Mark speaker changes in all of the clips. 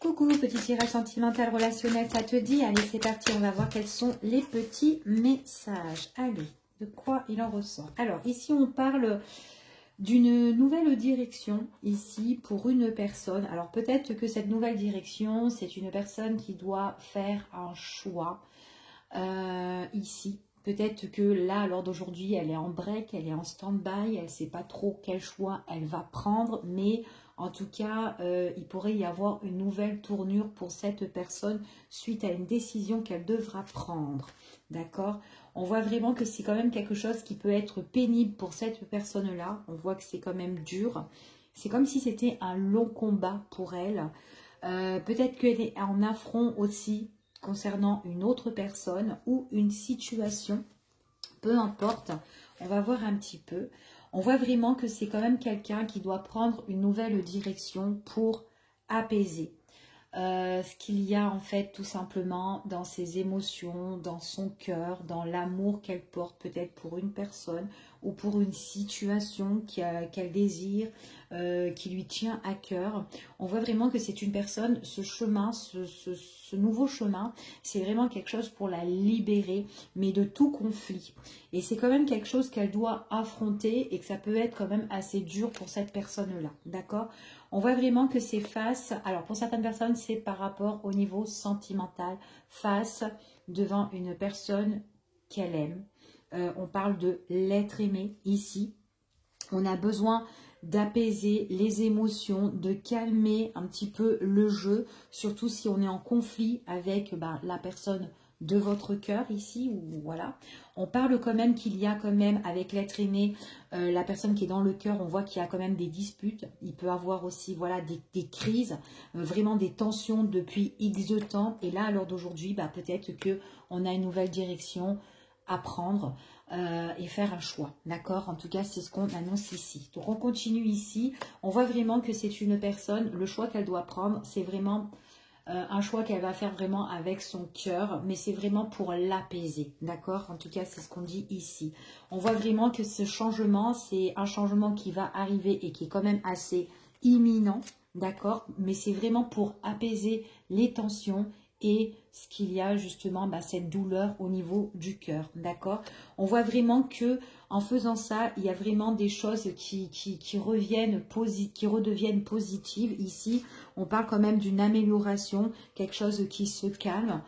Speaker 1: Coucou, petit tirage sentimental relationnel, ça te dit? Allez, c'est parti, on va voir quels sont les petits messages. Allez, de quoi il en ressort? Alors, ici, on parle d'une nouvelle direction, ici, pour une personne. Alors, peut-être que cette nouvelle direction, c'est une personne qui doit faire un choix, ici. Peut-être que là, lors d'aujourd'hui, elle est en break, elle est en stand-by, elle ne sait pas trop quel choix elle va prendre, mais en tout cas, il pourrait y avoir une nouvelle tournure pour cette personne suite à une décision qu'elle devra prendre. D'accord? On voit vraiment que c'est quand même quelque chose qui peut être pénible pour cette personne-là. On voit que c'est quand même dur. C'est comme si c'était un long combat pour elle. Peut-être qu'elle est en affront aussi concernant une autre personne ou une situation, peu importe, on va voir un petit peu. On voit vraiment que c'est quand même quelqu'un qui doit prendre une nouvelle direction pour apaiser ce qu'il y a en fait tout simplement dans ses émotions, dans son cœur, dans l'amour qu'elle porte peut-être pour une personne ou pour une situation qu'elle désire, qui lui tient à cœur. On voit vraiment que c'est une personne, ce chemin, ce nouveau chemin, c'est vraiment quelque chose pour la libérer, mais de tout conflit. Et c'est quand même quelque chose qu'elle doit affronter et que ça peut être quand même assez dur pour cette personne-là, d'accord? On voit vraiment que c'est face, alors pour certaines personnes, c'est par rapport au niveau sentimental, face devant une personne qu'elle aime. On parle de l'être aimé ici. On a besoin d'apaiser les émotions, de calmer un petit peu le jeu, surtout si on est en conflit avec la personne de votre cœur ici, ou voilà. On parle quand même qu'il y a quand même avec l'être aimé, la personne qui est dans le cœur, on voit qu'il y a quand même des disputes. Il peut avoir aussi voilà des crises, vraiment des tensions depuis X de temps. Et là, à l'heure d'aujourd'hui, peut-être qu'on a une nouvelle direction à prendre et faire un choix, d'accord? En tout cas, c'est ce qu'on annonce ici. Donc, on continue ici. On voit vraiment que c'est une personne, le choix qu'elle doit prendre, c'est vraiment un choix qu'elle va faire vraiment avec son cœur, mais c'est vraiment pour l'apaiser, d'accord? En tout cas, c'est ce qu'on dit ici. On voit vraiment que ce changement, c'est un changement qui va arriver et qui est quand même assez imminent, d'accord? Mais c'est vraiment pour apaiser les tensions et ce qu'il y a justement, cette douleur au niveau du cœur, d'accord? On voit vraiment que en faisant ça, il y a vraiment des choses qui redeviennent positives. Ici, on parle quand même d'une amélioration, quelque chose qui se calme.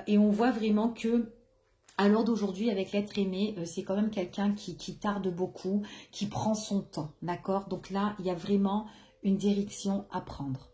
Speaker 1: Et on voit vraiment que à l'heure d'aujourd'hui, avec l'être aimé, c'est quand même quelqu'un qui tarde beaucoup, qui prend son temps, d'accord? Donc là, il y a vraiment une direction à prendre.